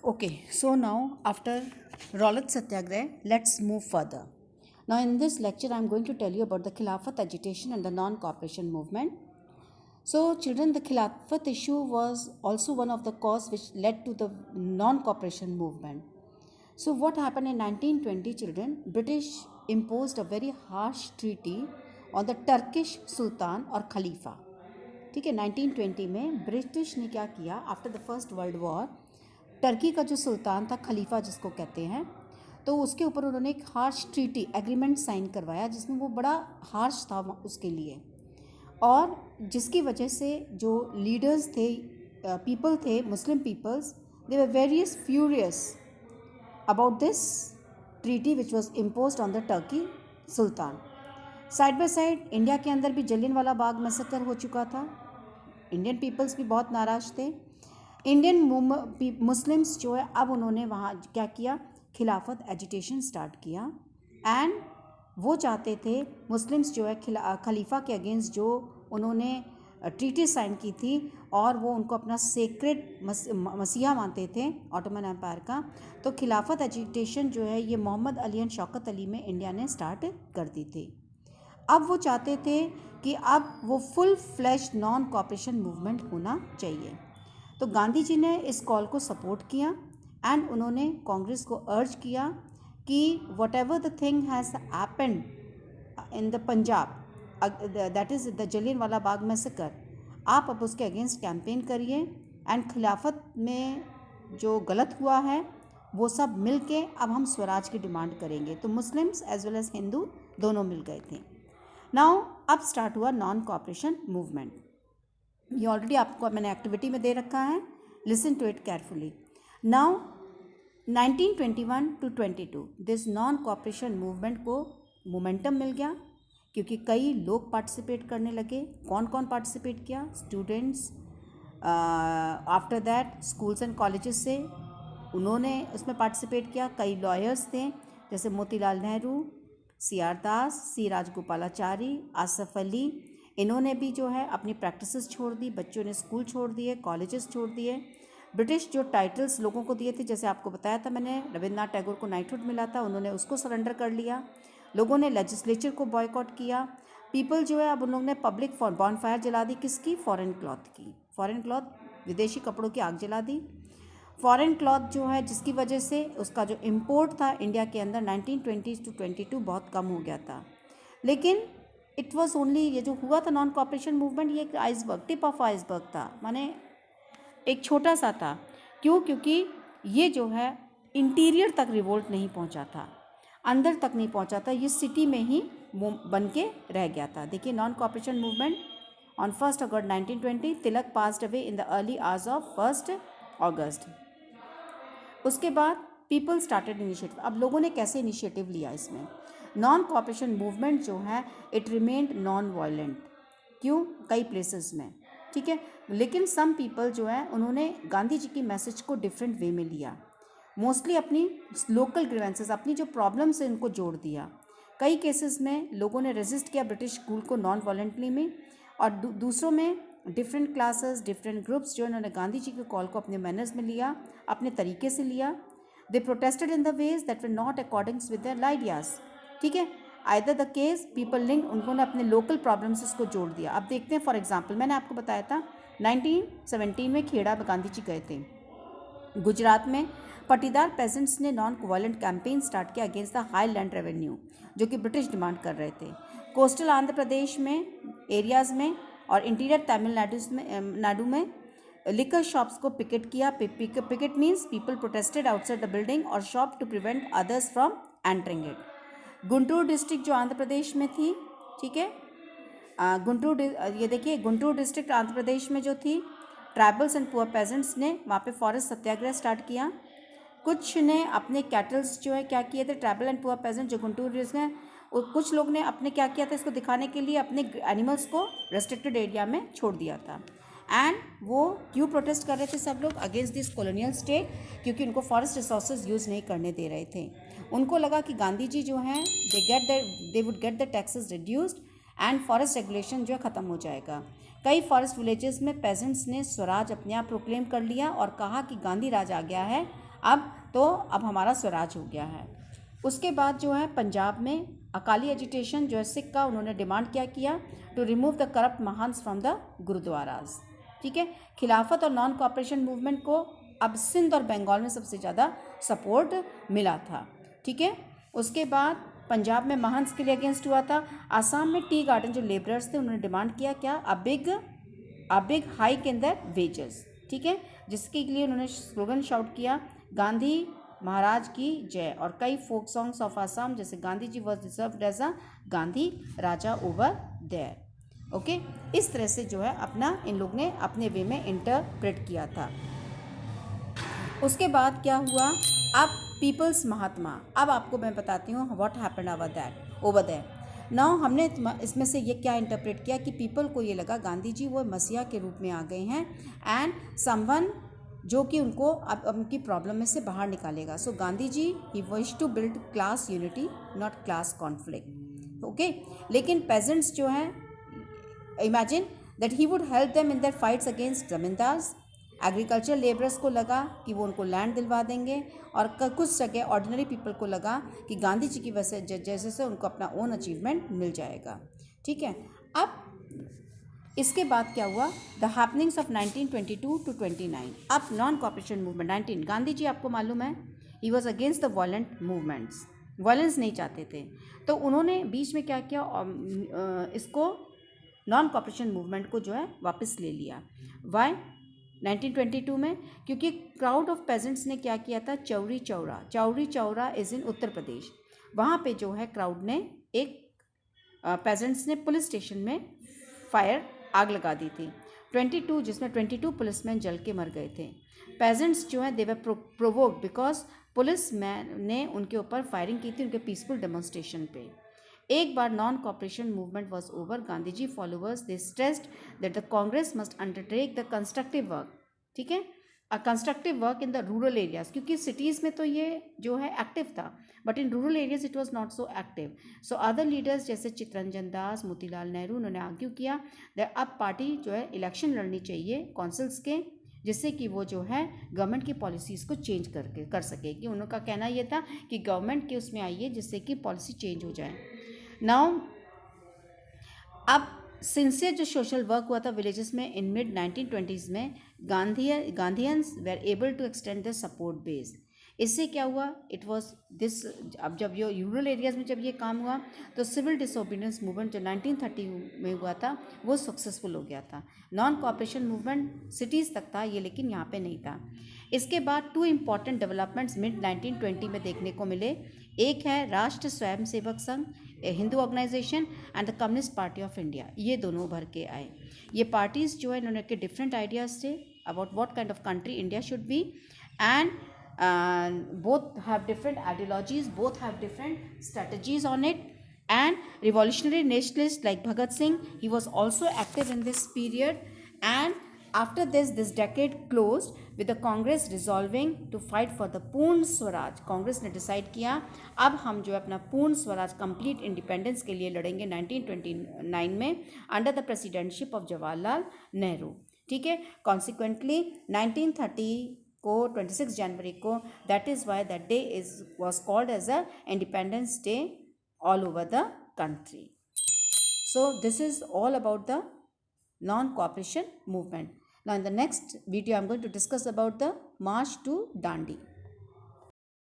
Okay, so now after Rowlatt Satyagraha, let's move further. Now, in this lecture, I am going to tell you about the Khilafat agitation and the non-cooperation movement. So, children, the Khilafat issue was also one of the causes which led to the non-cooperation movement. So, what happened in 1920, children? British imposed a very harsh treaty on the Turkish Sultan or Khalifa. ठीक है 1920 में British ने क्या किया after the first world war Turkey का जो सुल्तान था खलीफा जिसको कहते हैं तो उसके ऊपर उन्होंने एक हार्श ट्रीटी एग्रीमेंट साइन करवाया जिसमें वो बड़ा हार्श था उसके लिए और जिसकी वजह से जो लीडर्स थे पीपल थे Muslim peoples they were various furious about this treaty which was imposed on the Turkey sultan. Side by side India के अंदर भी जलियांवाला बाग मैसेकर हो चुका था. इंडियन पीपल्स भी बहुत नाराज़ थे. इंडियन मुस्लिम्स जो है अब उन्होंने वहाँ क्या किया खिलाफत एजिटेशन स्टार्ट किया एंड वो चाहते थे मुस्लिम्स जो है खलीफा के अगेंस्ट जो उन्होंने ट्रीटी साइन की थी और वो उनको अपना सेक्रेड मसीहा मानते थे ऑटोमन एम्पायर का. तो खिलाफत एजिटेशन जो है ये मोहम्मद अली एंड शौकत अली में इंडिया ने स्टार्ट कर दी थी. अब वो चाहते थे कि अब वो full flash non cooperation movement होना चाहिए. तो गांधी जी ने इस कॉल को सपोर्ट किया एंड उन्होंने कांग्रेस को अर्ज किया कि what ever the thing has happened in the Punjab that is the Jallianwala Bagh massacre, आप अब उसके अगेंस्ट कैंपेन करिए एंड खिलाफत में जो गलत हुआ है वो सब मिल के अब हम स्वराज की डिमांड करेंगे. तो Muslims as well as Hindu दोनों मिल गए थे. नाउ अब स्टार्ट हुआ नॉन कॉपरेशन मूवमेंट. ये ऑलरेडी आपको मैंने एक्टिविटी में दे रखा है, listen to it carefully. Now 1921 to 22 this non cooperation movement को मोमेंटम मिल गया क्योंकि कई लोग पार्टिसिपेट करने लगे. कौन कौन पार्टिसिपेट किया? Students, after that schools and colleges से उन्होंने उसमें पार्टिसिपेट किया. कई लॉयर्स थे जैसे मोतीलाल नेहरू, सी आर दास, सी राजगोपालाचारी, आसफ अली, इन्होंने भी जो है अपनी प्रैक्टिसेस छोड़ दी. बच्चों ने स्कूल छोड़ दिए, कॉलेजेस छोड़ दिए. ब्रिटिश जो टाइटल्स लोगों को दिए थे जैसे आपको बताया था मैंने, रविंद्रनाथ टैगोर को नाइटहुड मिला था, उन्होंने उसको सरेंडर कर लिया. लोगों ने लेजिस्लेचर को बॉयकॉट किया. पीपल जो है अब उन लोगों ने पब्लिक बॉनफायर जला दी. किसकी? फॉरेन क्लॉथ की. फॉरेन क्लॉथ विदेशी कपड़ों की आग जला दी. फॉरेन क्लॉथ जो है जिसकी वजह से उसका जो इम्पोर्ट था इंडिया के अंदर 1920 to 22 बहुत कम हो गया था. लेकिन इट वॉज ओनली ये जो हुआ था नॉन कॉपरेशन मूवमेंट ये एक आइसबर्ग, टिप ऑफ आइसबर्ग था, माने एक छोटा सा था. क्यों? क्योंकि ये जो है इंटीरियर तक रिवोल्ट नहीं पहुंचा था, अंदर तक नहीं पहुंचा था, ये सिटी में ही बन के रह गया था. देखिए non cooperation movement on 1 August 1920 Tilak passed away in the early hours of 1 अगस्त. उसके बाद पीपल स्टार्टेड इनिशिएटिव. अब लोगों ने कैसे इनिशिएटिव लिया इसमें? नॉन कॉपरेशन मूवमेंट जो है इट रिमेन्ड नॉन वायलेंट. क्यों? कई प्लेसेस में, ठीक है. लेकिन सम पीपल जो है उन्होंने गांधी जी की मैसेज को डिफरेंट वे में लिया. मोस्टली अपनी लोकल ग्रीवेंसेस, अपनी जो प्रॉब्लम्स है उनको जोड़ दिया. कई केसेस में लोगों ने रेजिस्ट किया ब्रिटिश रूल को नॉन वायलेंटली में, और दूसरों में डिफरेंट क्लासेस, डिफरेंट ग्रुप्स जो इन्होंने गांधी जी के कॉल को अपने मैनर्स में लिया, अपने तरीके से लिया. They protested in the ways that were not accordings with their ideas. ठीक है. Either the case people link, उन्होंने अपने लोकल प्रॉब्लम्स इसको जोड़ दिया. अब देखते हैं फॉर एग्जांपल मैंने आपको बताया था 1917 में खेड़ा में गांधी जी गए थे. गुजरात में पटीदार पेजेंट्स ने नॉन वायलेंट कैंपेन स्टार्ट किया against the high land revenue जो कि ब्रिटिश डिमांड कर रहे थे. कोस्टल आंध्र प्रदेश में एरियाज़ में और इंटीरियर तमिलनाडु में लिकर शॉप्स को पिकेट किया. Picket means people protested outside the building और shop to prevent others from entering it. Guntur district जो आंध्र प्रदेश में थी, ठीक है, ये देखिए गुंटूर डिस्ट्रिक्ट आंध्र प्रदेश में जो थी, ट्राइबल्स एंड पुअर पेजेंट्स ने वहाँ पे फॉरेस्ट सत्याग्रह स्टार्ट किया. कुछ ने अपने कैटल्स जो है क्या किए थे, ट्राइबल एंड पुअर पेजेंट जो गुंटूर डिस्ट्रिक्ट में, कुछ लोग ने अपने क्या किया था इसको दिखाने के लिए अपने एनिमल्स को रेस्ट्रिक्टेड एरिया में छोड़ दिया था. एंड वो क्यों प्रोटेस्ट कर रहे थे सब लोग? अगेंस्ट दिस कॉलोनियल स्टेट, क्योंकि उनको फॉरेस्ट रिसोर्सेज यूज़ नहीं करने दे रहे थे. उनको लगा कि गांधी जी जो हैं they would get the taxes reduced and forest regulation जो है ख़त्म हो जाएगा. कई फॉरेस्ट विलेजेस में पेजेंट्स ने स्वराज अपने आप प्रोक्लेम कर लिया और कहा कि गांधी राज आ गया है, अब हमारा स्वराज हो गया है। उसके बाद जो है पंजाब में अकाली एजिटेशन जो है सिख का, उन्होंने डिमांड क्या किया, to remove the corrupt mahants from the gurdwaras. ठीक है, खिलाफत और नॉन कॉपरेशन मूवमेंट को अब सिंध और बंगाल में सबसे ज़्यादा सपोर्ट मिला था। ठीक है, उसके बाद पंजाब में महंस के लिए अगेंस्ट हुआ था। आसाम में टी गार्डन जो लेबरर्स थे उन्होंने डिमांड किया क्या, a big hike in the wages. ठीक है, जिसके लिए उन्होंने स्लोगन शाउट किया, गांधी महाराज की जय। और कई फोक सॉन्ग्स ऑफ आसाम जैसे Gandhi ji was deserved as a Gandhi raja over there. Okay, इस तरह से जो है अपना इन लोग ने अपने वे में इंटरप्रेट किया था। उसके बाद क्या हुआ, अब पीपल्स महात्मा, अब आपको मैं बताती हूँ what happened over that. Now हमने इसमें से ये क्या इंटरप्रेट किया कि पीपल को ये लगा गांधी जी वो मसीहा के रूप में आ गए हैं एंड समवन जो कि उनको अब उनकी प्रॉब्लम में से बाहर निकालेगा। So Gandhi ji he wish to build class unity not class conflict. Okay, लेकिन पेजेंट्स जो हैं, imagine that he would help them in their fights against zamindars. Agriculture labourers को लगा कि वो उनको लैंड दिलवा देंगे, और कुछ जगह ऑर्डिनरी पीपल को लगा कि गांधी जी की वजह जैसे से उनको अपना ओन अचीवमेंट मिल जाएगा। ठीक है, अब इसके बाद क्या हुआ, द हैपनिंग्स ऑफ 1922 टू 29। अब non cooperation movement 19, Gandhi ji आपको मालूम है he was against the violent movements, violence नहीं चाहते थे, तो उन्होंने बीच में क्या किया, इसको नॉन कॉपरेशन मूवमेंट को जो है वापस ले लिया। वाई 1922 में, क्योंकि क्राउड ऑफ पेजेंट्स ने क्या किया था, चौरी चौरा इज़ इन उत्तर प्रदेश, वहाँ पे जो है क्राउड ने एक पेजेंट्स ने पुलिस स्टेशन में फायर आग लगा दी थी 22, जिसमें 22 पुलिसमैन जल के मर गए थे। पेजेंट्स जो हैं दे वर प्रोवोक्ड बिकॉज पुलिस मैन ने उनके ऊपर फायरिंग की थी उनके पीसफुल डेमोन्स्ट्रेशन पे। एक बार non cooperation movement was over, Gandhi ji followers they stressed that the Congress must undertake the constructive work. ठीक है, a constructive work in the rural areas, क्योंकि सिटीज़ में तो ये जो है एक्टिव था, but in rural areas it was not so active. So other leaders जैसे चित्तरंजन दास, मोतीलाल नेहरू, उन्होंने आर्ग्यू किया दैट अब पार्टी जो है इलेक्शन लड़नी चाहिए कौंसिल्स के, जिससे कि वो जो है गवर्नमेंट की पॉलिसीज़ को चेंज कर सके। कि उनका कहना ये था कि गवर्नमेंट के उसमें आइए जिससे कि पॉलिसी चेंज हो जाए। नाउ अब सिंसियर जो सोशल वर्क हुआ था विलेजेस में इन मिड 1920s में, Gandhians were able to extend the support base. इससे क्या हुआ, इट वॉज दिस, अब जब ये रूरल एरियाज में जब ये काम हुआ तो सिविल डिसोबीडियंस मूवमेंट जो 1930 में हुआ था वो सक्सेसफुल हो गया था। नॉन कॉपरेशन मूवमेंट सिटीज़ तक था ये, लेकिन यहाँ पे नहीं था। इसके बाद टू इम्पॉर्टेंट डेवलपमेंट्स मिड 1920 में देखने को मिले। एक है राष्ट्र Swayam Sevak Sangh, Hindu organisation, and the Communist Party of India, ये दोनों उभर के आए। ये पार्टीज़ जो है इन्होंने के डिफरेंट आइडियाज़ थे about what kind of country India should be, and both have different ideologies, both have different strategies on it. And revolutionary nationalists like Bhagat Singh, he was also active in this period. And after this decade closed with the Congress resolving to fight for the पूर्ण स्वराज। कांग्रेस ने decide किया अब हम जो है अपना पूर्ण Swaraj complete independence के लिए लड़ेंगे 1929 में under the presidentship of Jawaharlal Nehru. ठीक है, कॉन्सिक्वेंटली 1930 को 26 जनवरी को, that is why that day was called as a Independence Day all over the country. So this is all about the non-cooperation movement. Now in the next video I am going to discuss about the march to Dandi.